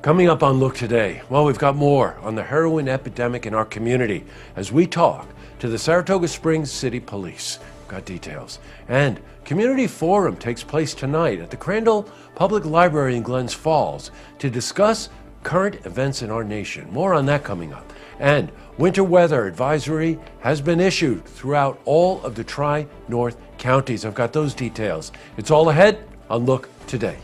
Coming up on Look Today, well, we've got more on the heroin epidemic in our community as we talk to the Saratoga Springs City Police. We've got details. And Community Forum takes place tonight at the Crandall Public Library in Glens Falls to discuss current events in our nation. More on that coming up. And winter weather advisory has been issued throughout all of the Tri-North counties. I've got those details. It's all ahead on Look Today.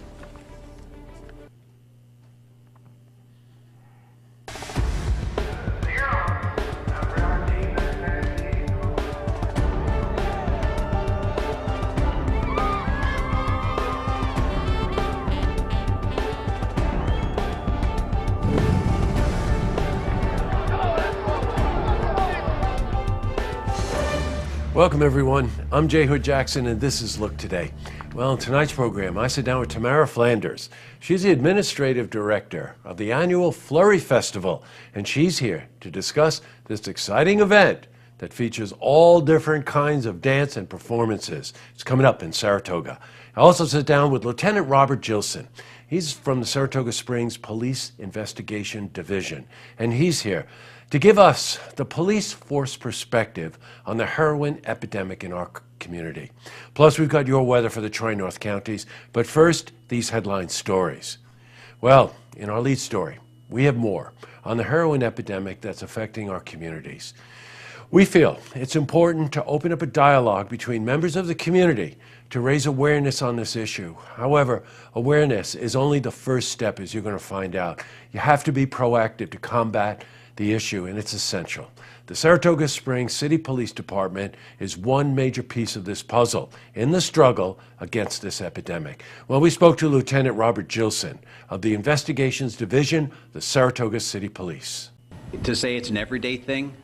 Welcome everyone, I'm Jay Hood Jackson and this is Look Today. Well, in tonight's program, I sit down with Tamara Flanders. She's the administrative director of the annual Flurry Festival, and she's here to discuss this exciting event that features all different kinds of dance and performances. It's coming up in Saratoga. I also sit down with Lieutenant Robert Gilson. He's from the Saratoga Springs Police Investigation Division, and he's here to give us the police force perspective on the heroin epidemic in our community. Plus, we've got your weather for the Tri-North counties. But first, these headline stories. Well, in our lead story, we have more on the heroin epidemic that's affecting our communities. We feel it's important to open up a dialogue between members of the community to raise awareness on this issue. However, awareness is only the first step, as you're going to find out. You have to be proactive to combat the issue, and it's essential. The Saratoga Springs City Police Department is one major piece of this puzzle in the struggle against this epidemic. Well, we spoke to Lieutenant Robert Gilson of the Investigations Division, the Saratoga City Police. To say it's an everyday thing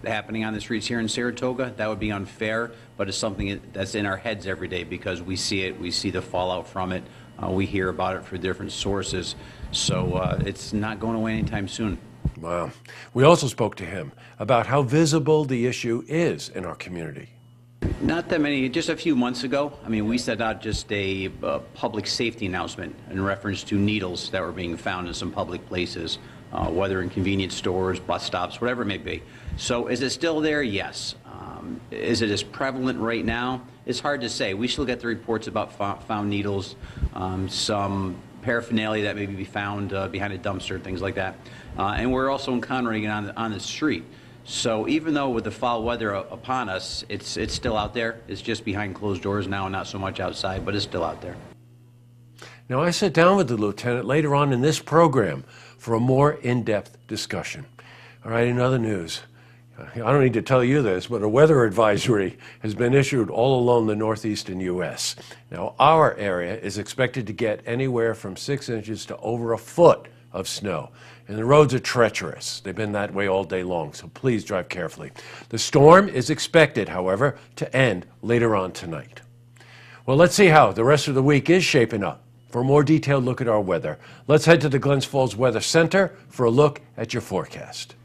happening on the streets here in Saratoga, that would be unfair, but it's something that's in our heads every day because we see it, we see the fallout from it, we hear about it from different sources, so it's not going away anytime soon. Wow. We also spoke to him about how visible the issue is in our community. Not that many, just a few months ago, we sent out just a public safety announcement in reference to needles that were being found in some public places, whether in convenience stores, bus stops, whatever it may be. So is it still there? Yes. Is it as prevalent right now? It's hard to say. We still get the reports about found needles, some paraphernalia that may be found behind a dumpster, things like that. And we're also encountering it on the street. So even though with the foul weather upon us, it's still out there. It's just behind closed doors now, not so much outside, but it's still out there. Now, I sit down with the lieutenant later on in this program for a more in-depth discussion. All right, in other news, I don't need to tell you this, but a weather advisory has been issued all along the northeastern U.S. Now, our area is expected to get anywhere from 6 inches to over a foot of snow. And the roads are treacherous. They've been that way all day long, so please drive carefully. The storm is expected, however, to end later on tonight. Well, let's see how the rest of the week is shaping up. For a more detailed look at our weather, let's head to the Glens Falls Weather Center for a look at your forecast.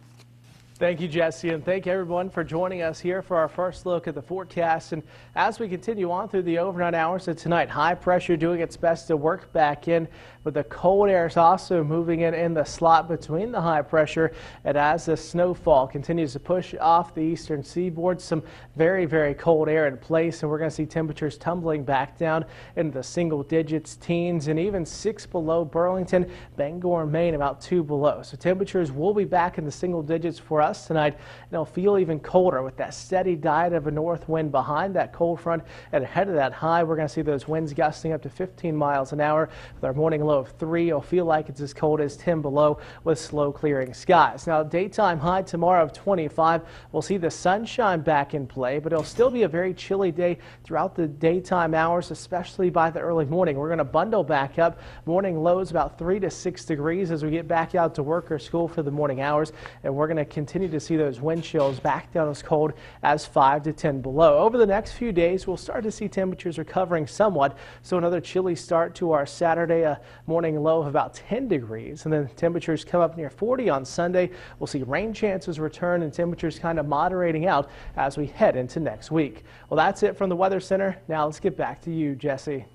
Thank you, Jesse, and thank everyone for joining us here for our first look at the forecast. And as we continue on through the overnight hours of tonight, high pressure doing its best to work back in, but the cold air is also moving in the slot between the high pressure. And as the snowfall continues to push off the eastern seaboard, some very, very cold air in place, and we're going to see temperatures tumbling back down into the single digits, teens, and even 6 below Burlington, Bangor, Maine, about 2 below. So temperatures will be back in the single digits for us tonight, and it'll feel even colder with that steady diet of a north wind behind that cold front, and ahead of that high, we're going to see those winds gusting up to 15 miles an hour with our morning low of 3. It'll feel like it's as cold as 10 below with slow clearing skies. Now, daytime high tomorrow of 25. We'll see the sunshine back in play, but it'll still be a very chilly day throughout the daytime hours, especially by the early morning. We're going to bundle back up. Morning lows about 3 to 6 degrees as we get back out to work or school for the morning hours, and we're going to continue to see those wind chills back down as cold as 5 to 10 below. Over the next few days, we'll start to see temperatures recovering somewhat, so another chilly start to our Saturday, a morning low of about 10 degrees, and then temperatures come up near 40 on Sunday. We'll see rain chances return and temperatures kind of moderating out as we head into next week. Well, that's it from the Weather Center. Now let's get back to you, Jesse.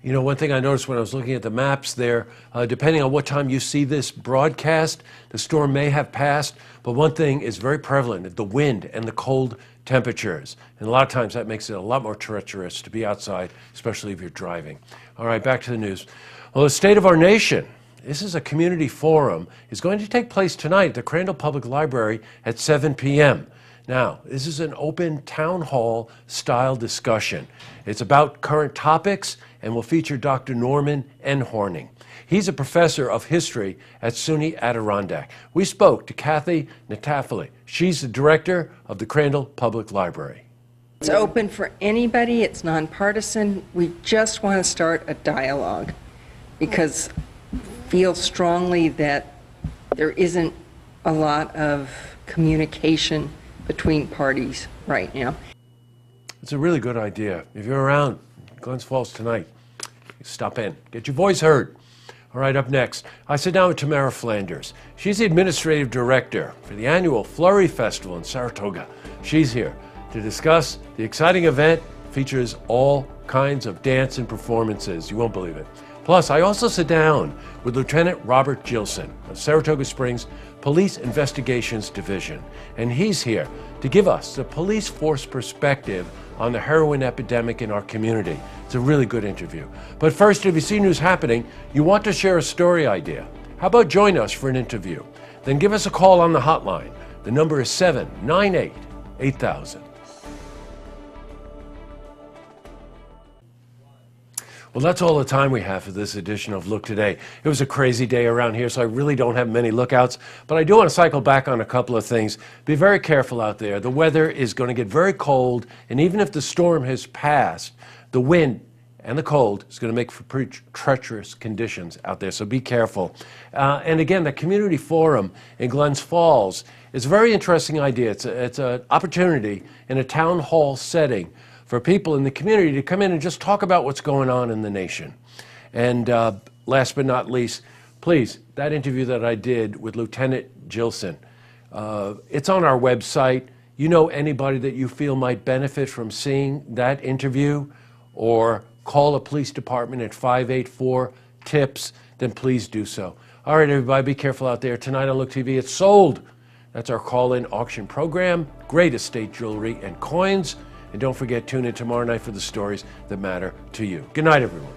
You know, one thing I noticed when I was looking at the maps there, depending on what time you see this broadcast, the storm may have passed, but one thing is very prevalent, the wind and the cold temperatures. And a lot of times that makes it a lot more treacherous to be outside, especially if you're driving. All right, back to the news. Well, the state of our nation. This is a community forum. It's going to take place tonight at the Crandall Public Library at 7 p.m. Now, this is an open town hall style discussion. It's about current topics and will feature Dr. Norman N. Horning. He's a professor of history at SUNY Adirondack. We spoke to Kathy Natafali. She's the director of the Crandall Public Library. It's open for anybody. It's nonpartisan. We just want to start a dialogue because we feel strongly that there isn't a lot of communication between parties right now. It's a really good idea. If you're around Glens Falls tonight, stop in, get your voice heard. All right, up next, I sit down with Tamara Flanders. She's the administrative director for the annual Flurry Festival in Saratoga. She's here to discuss the exciting event. Features all kinds of dance and performances. You won't believe it. Plus, I also sit down with Lieutenant Robert Gilson of Saratoga Springs Police Investigations Division. And he's here to give us the police force perspective on the heroin epidemic in our community. It's a really good interview. But first, if you see news happening, you want to share a story idea, how about join us for an interview? Then give us a call on the hotline. The number is 798-8000. Well, that's all the time we have for this edition of Look Today. It was a crazy day around here, so I really don't have many lookouts, but I do want to cycle back on a couple of things. Be very careful out there. The weather is going to get very cold, and even if the storm has passed, the wind and the cold is going to make for pretty treacherous conditions out there, so be careful. And again, the community forum in Glens Falls is a very interesting idea. It's an opportunity in a town hall setting for people in the community to come in and just talk about what's going on in the nation. And last but not least, please, that interview that I did with Lieutenant Gilson, it's on our website. You know anybody that you feel might benefit from seeing that interview, or call a police department at 584-TIPS, then please do so. All right, everybody, be careful out there. Tonight on Look TV, it's sold. That's our call-in auction program. Great estate jewelry and coins. And don't forget, tune in tomorrow night for the stories that matter to you. Good night, everyone.